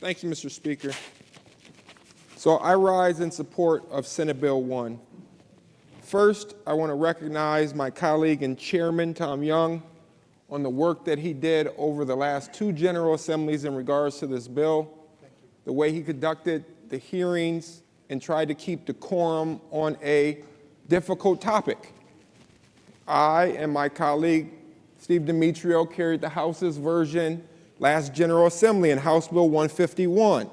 Thank you, Mr. Speaker. So I rise in support of Senate Bill 1. First, I want to recognize my colleague and chairman, Tom Young, on the work that he did over the last two General Assemblies in regards to this bill, the way he conducted the hearings and tried to keep decorum on a difficult topic. I and my colleague, Steve Demetrio, carried the House's version last General Assembly in House Bill 151.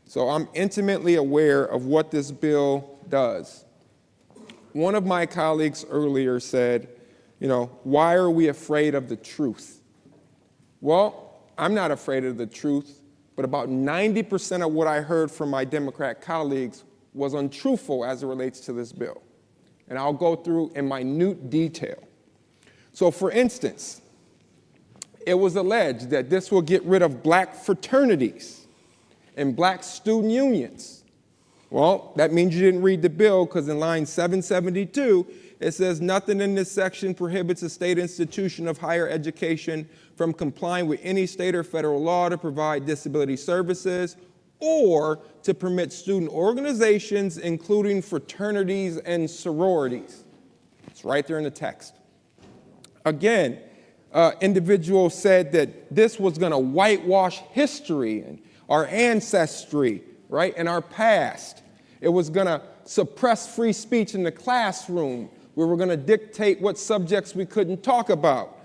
So I'm intimately aware of what this bill does. One of my colleagues earlier said, why are we afraid of the truth? Well, I'm not afraid of the truth, but about 90% of what I heard from my Democrat colleagues was untruthful as it relates to this bill. And I'll go through in minute detail. So for instance, it was alleged that this will get rid of black fraternities and black student unions. Well, that means you didn't read the bill, because in line 772, it says nothing in this section prohibits a state institution of higher education from complying with any state or federal law to provide disability services or to permit student organizations, including fraternities and sororities. It's right there in the text. Again, individual said that this was going to whitewash history and our ancestry, right, and our past. It was going to suppress free speech in the classroom. We were going to dictate what subjects we couldn't talk about.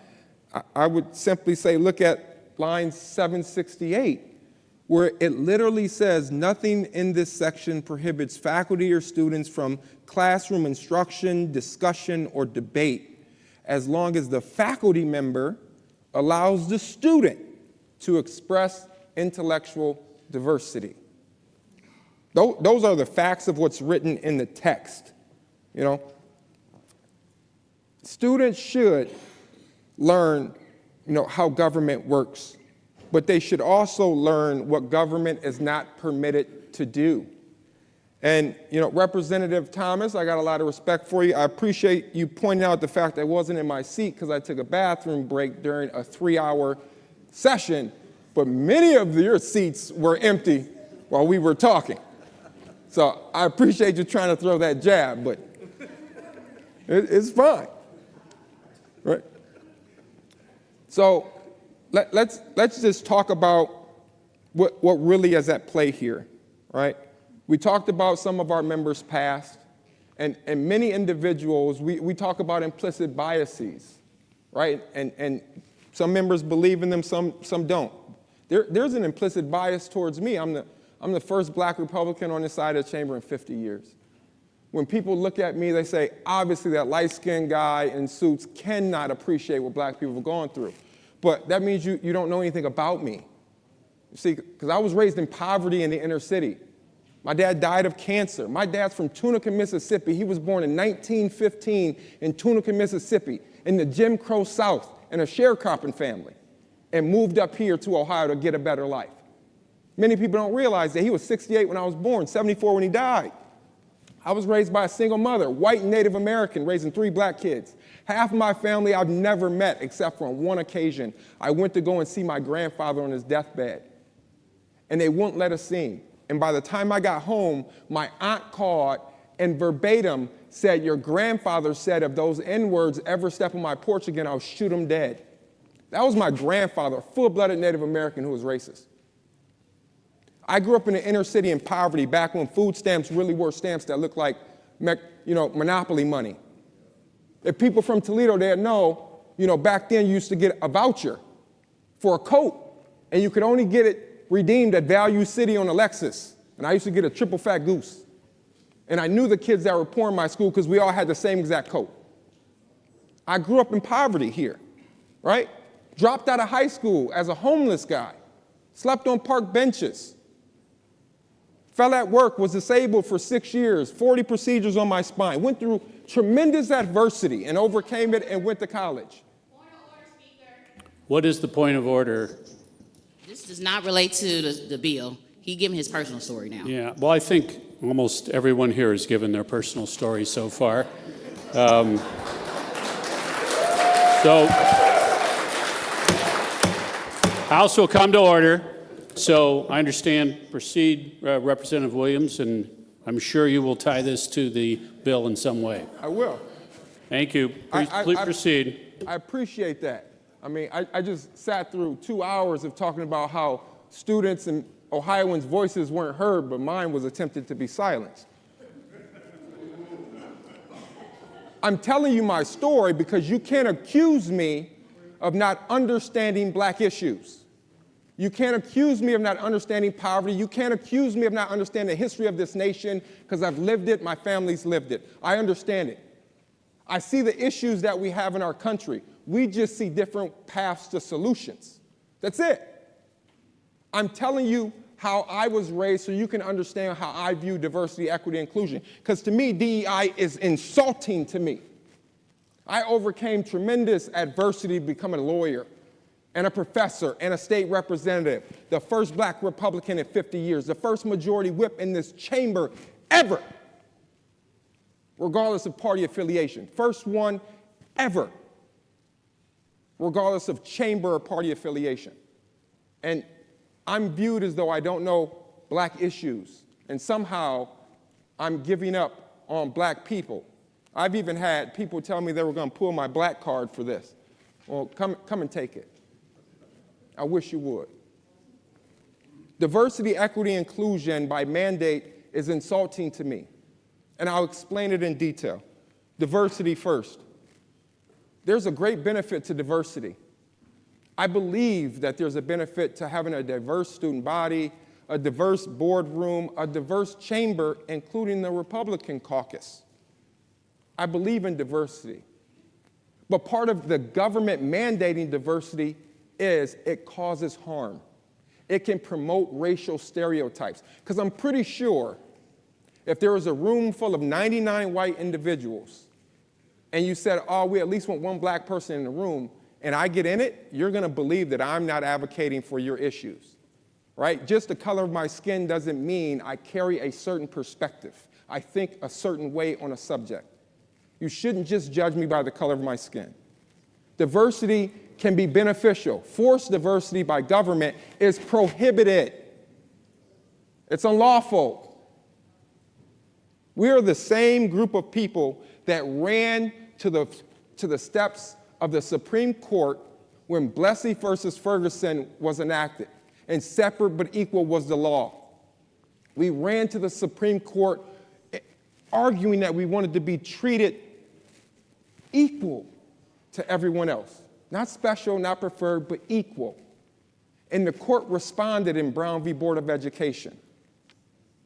I would simply say, look at line 768, where it literally says nothing in this section prohibits faculty or students from classroom instruction, discussion, or debate, as long as the faculty member allows the student to express intellectual diversity. Those are the facts of what's written in the text. Students should learn, how government works, but they should also learn what government is not permitted to do. And, Representative Thomas, I got a lot of respect for you. I appreciate you pointing out the fact that I wasn't in my seat because I took a bathroom break during a 3-hour session, but many of your seats were empty while we were talking. So I appreciate you trying to throw that jab, but it's fine, right? So let's just talk about what really is at play here, right? We talked about some of our members' past, and many individuals, we talk about implicit biases, right? And some members believe in them, some don't. There's an implicit bias towards me. I'm the first black Republican on this side of the chamber in 50 years. When people look at me, they say, obviously that light-skinned guy in suits cannot appreciate what black people have gone through. But that means you don't know anything about me. You see, because I was raised in poverty in the inner city. My dad died of cancer. My dad's from Tunica, Mississippi. He was born in 1915 in Tunica, Mississippi, in the Jim Crow South, in a sharecropping family, and moved up here to Ohio to get a better life. Many people don't realize that he was 68 when I was born, 74 when he died. I was raised by a single mother, white and Native American, raising 3 black kids. Half of my family I've never met except for on one occasion. I went to go and see my grandfather on his deathbed, and they wouldn't let us see him. And by the time I got home, my aunt called and verbatim said, your grandfather said if those N-words ever step on my porch again, I'll shoot them dead. That was my grandfather, a full-blooded Native American who was racist. I grew up in the inner city in poverty back when food stamps really were stamps that looked like, Monopoly money. If people from Toledo, they'd know, back then you used to get a voucher for a coat, and you could only get it redeemed at Value City on a Lexus. And I used to get a triple fat goose. And I knew the kids that were poor in my school because we all had the same exact coat. I grew up in poverty here, right? Dropped out of high school as a homeless guy. Slept on park benches. Fell at work, was disabled for 6 years, 40 procedures on my spine. Went through tremendous adversity and overcame it and went to college. Point of order, Speaker. What is the point of order? This does not relate to the bill. He gave me his personal story now. Yeah, well, I think almost everyone here has given their personal story so far. House will come to order. So I understand. Proceed, Representative Williams, and I'm sure you will tie this to the bill in some way. I will. Thank you. Please proceed. I appreciate that. I mean, I just sat through 2 hours of talking about how students and Ohioans' voices weren't heard, but mine was attempted to be silenced. I'm telling you my story because you can't accuse me of not understanding black issues. You can't accuse me of not understanding poverty. You can't accuse me of not understanding the history of this nation because I've lived it, my family's lived it. I understand it. I see the issues that we have in our country. We just see different paths to solutions. That's it. I'm telling you how I was raised so you can understand how I view diversity, equity, inclusion. Because to me, DEI is insulting to me. I overcame tremendous adversity to become a lawyer and a professor and a state representative, the first black Republican in 50 years, the first majority whip in this chamber ever, regardless of party affiliation. First one ever, regardless of chamber or party affiliation. And I'm viewed as though I don't know black issues, and somehow I'm giving up on black people. I've even had people tell me they were going to pull my black card for this. Well, come and take it. I wish you would. Diversity, equity, inclusion by mandate is insulting to me, and I'll explain it in detail. Diversity first. There's a great benefit to diversity. I believe that there's a benefit to having a diverse student body, a diverse boardroom, a diverse chamber, including the Republican caucus. I believe in diversity. But part of the government mandating diversity is it causes harm. It can promote racial stereotypes. Because I'm pretty sure if there was a room full of 99 white individuals and you said, oh, we at least want one black person in the room, and I get in it, you're going to believe that I'm not advocating for your issues, right? Just the color of my skin doesn't mean I carry a certain perspective. I think a certain way on a subject. You shouldn't just judge me by the color of my skin. Diversity can be beneficial. Forced diversity by government is prohibited. It's unlawful. We are the same group of people that ran to the steps of the Supreme Court when Plessy versus Ferguson was enacted, and separate but equal was the law. We ran to the Supreme Court arguing that we wanted to be treated equal to everyone else. Not special, not preferred, but equal. And the court responded in Brown v. Board of Education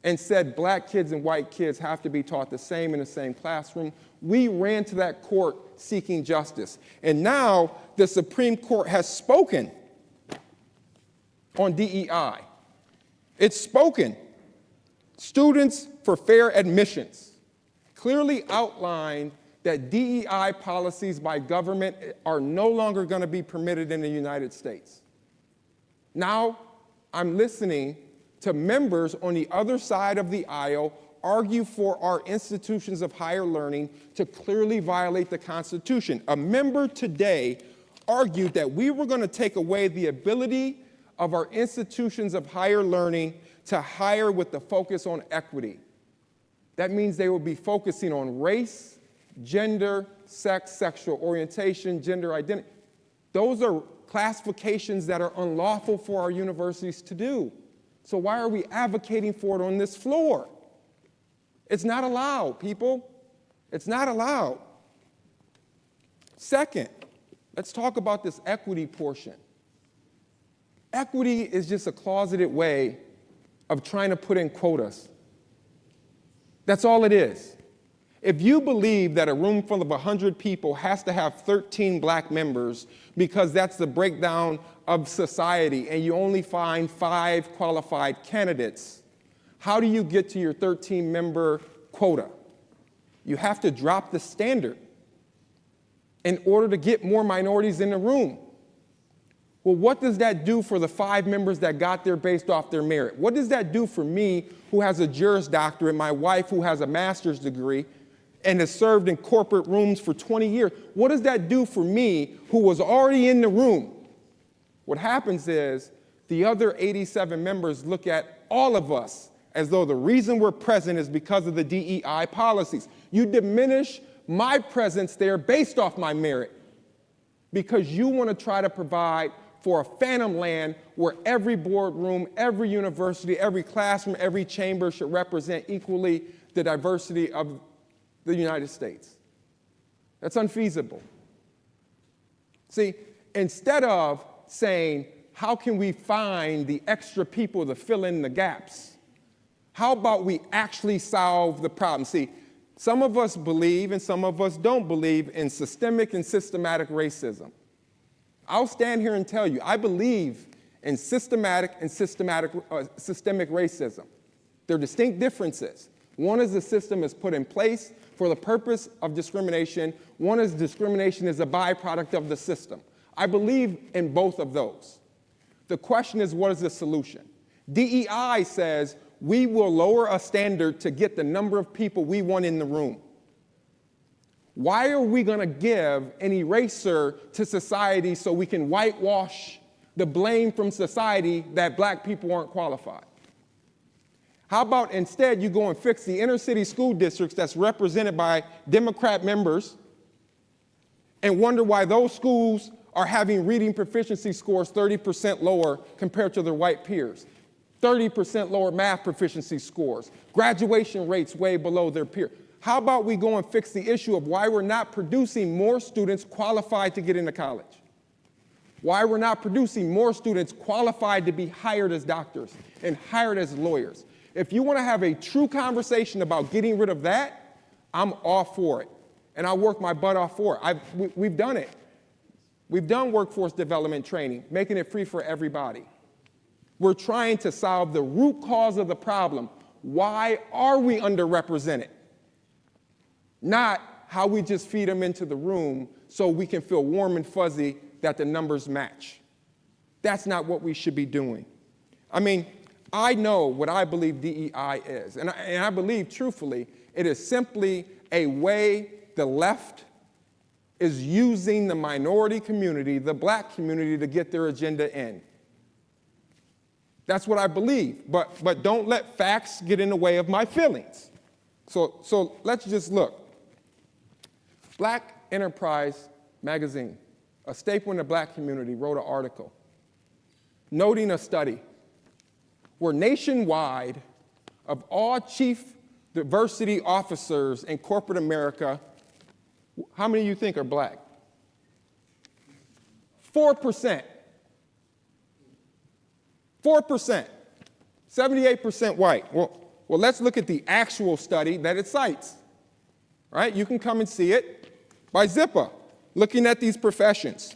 and said black kids and white kids have to be taught the same in the same classroom. We ran to that court seeking justice. And now the Supreme Court has spoken on DEI. It's spoken. Students for Fair Admissions clearly outlined that DEI policies by government are no longer going to be permitted in the United States. Now I'm listening to members on the other side of the aisle argue for our institutions of higher learning to clearly violate the Constitution. A member today argued that we were going to take away the ability of our institutions of higher learning to hire with the focus on equity. That means they will be focusing on race, gender, sex, sexual orientation, gender identity. Those are classifications that are unlawful for our universities to do. So why are we advocating for it on this floor? It's not allowed, people. It's not allowed. Second, let's talk about this equity portion. Equity is just a closeted way of trying to put in quotas. That's all it is. If you believe that a room full of 100 people has to have 13 black members because that's the breakdown of society and you only find 5 qualified candidates, how do you get to your 13-member quota? You have to drop the standard in order to get more minorities in the room. Well, what does that do for the 5 members that got there based off their merit? What does that do for me, who has a Juris Doctorate, my wife, who has a master's degree, and has served in corporate rooms for 20 years? What does that do for me, who was already in the room? What happens is the other 87 members look at all of us as though the reason we're present is because of the DEI policies. You diminish my presence there based off my merit because you want to try to provide for a phantom land where every boardroom, every university, every classroom, every chamber should represent equally the diversity of the United States. That's unfeasible. See, instead of saying, how can we find the extra people to fill in the gaps? How about we actually solve the problem? See, some of us believe and some of us don't believe in systemic and systematic racism. I'll stand here and tell you, I believe in systematic and systemic racism. There are distinct differences. One is the system is put in place for the purpose of discrimination. One is discrimination is a byproduct of the system. I believe in both of those. The question is, what is the solution? DEI says we will lower a standard to get the number of people we want in the room. Why are we going to give an eraser to society so we can whitewash the blame from society that black people aren't qualified? How about instead you go and fix the inner city school districts that's represented by Democrat members and wonder why those schools are having reading proficiency scores 30% lower compared to their white peers, 30% lower math proficiency scores, graduation rates way below their peers. How about we go and fix the issue of why we're not producing more students qualified to get into college? Why we're not producing more students qualified to be hired as doctors and hired as lawyers? If you want to have a true conversation about getting rid of that, I'm all for it. And I'll work my butt off for it. We've done it. We've done workforce development training, making it free for everybody. We're trying to solve the root cause of the problem. Why are we underrepresented? Not how we just feed them into the room so we can feel warm and fuzzy that the numbers match. That's not what we should be doing. I mean, I know what I believe DEI is, and I believe, truthfully, it is simply a way the left is using the minority community, the black community, to get their agenda in. That's what I believe, but don't let facts get in the way of my feelings. So let's just look. Black Enterprise magazine, a staple in the black community, wrote an article noting a study where nationwide, of all chief diversity officers in corporate America, how many of you think are black? 4%. 4%. 78% white. Well, let's look at the actual study that it cites. Right? You can come and see it by Zippa, looking at these professions.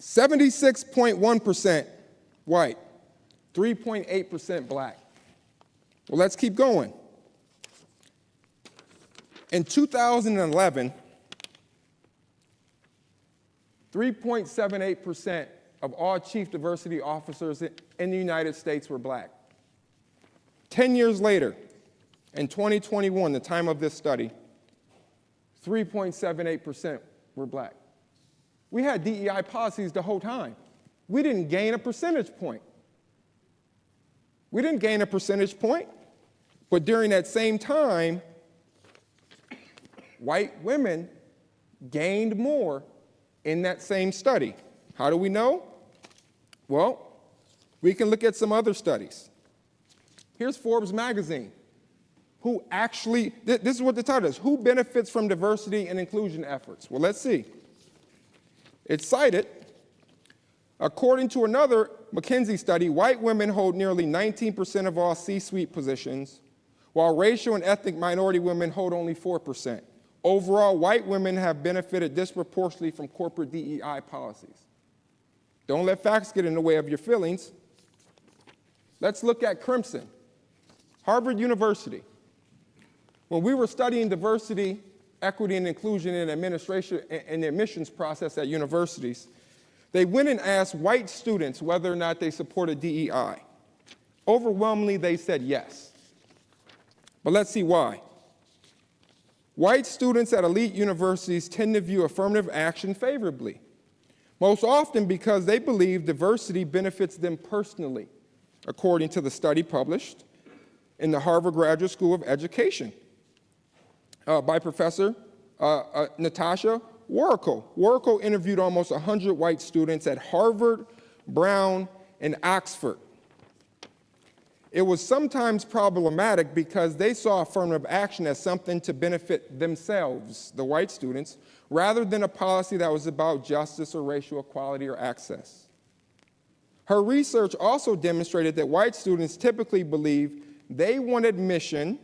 76.1% white, 3.8% black. Well, let's keep going. In 2011, 3.78% of all chief diversity officers in the United States were black. 10 years later, in 2021, the time of this study, 3.78% were black. We had DEI policies the whole time. We didn't gain a percentage point. We didn't gain a percentage point, but during that same time, white women gained more in that same study. How do we know? Well, we can look at some other studies. Here's Forbes magazine. Who actually, this is what the title is, who benefits from diversity and inclusion efforts? Well, let's see. It's cited, according to another McKinsey study, white women hold nearly 19% of all C-suite positions, while racial and ethnic minority women hold only 4%. Overall, white women have benefited disproportionately from corporate DEI policies. Don't let facts get in the way of your feelings. Let's look at Crimson, Harvard University. When we were studying diversity, equity, and inclusion in administration and the admissions process at universities, they went and asked white students whether or not they supported DEI. Overwhelmingly, they said yes. But let's see why. White students at elite universities tend to view affirmative action favorably. most often because they believe diversity benefits them personally, according to the study published in the Harvard Graduate School of Education by Professor Natasha Warrico. Warrico interviewed almost 100 white students at Harvard, Brown, and Oxford. It was sometimes problematic because they saw affirmative action as something to benefit themselves, the white students, rather than a policy that was about justice or racial equality or access. Her research also demonstrated that white students typically believe they want admission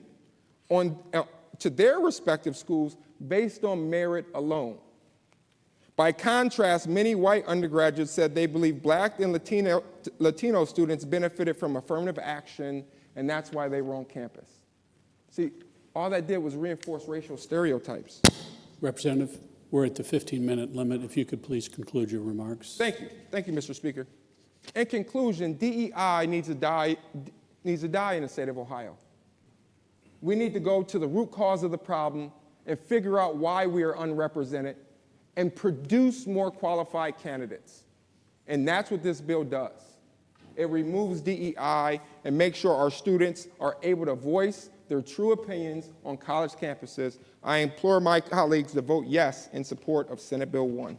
to their respective schools based on merit alone. By contrast, many white undergraduates said they believe Black and Latino students benefited from affirmative action, and that's why they were on campus. See, all that did was reinforce racial stereotypes. Representative, we're at the 15-minute limit. If you could please conclude your remarks. Thank you. Thank you, Mr. Speaker. In conclusion, DEI needs to die in the state of Ohio. We need to go to the root cause of the problem and figure out why we are unrepresented and produce more qualified candidates. And that's what this bill does. It removes DEI and makes sure our students are able to voice their true opinions on college campuses. I implore my colleagues to vote yes in support of Senate Bill 1.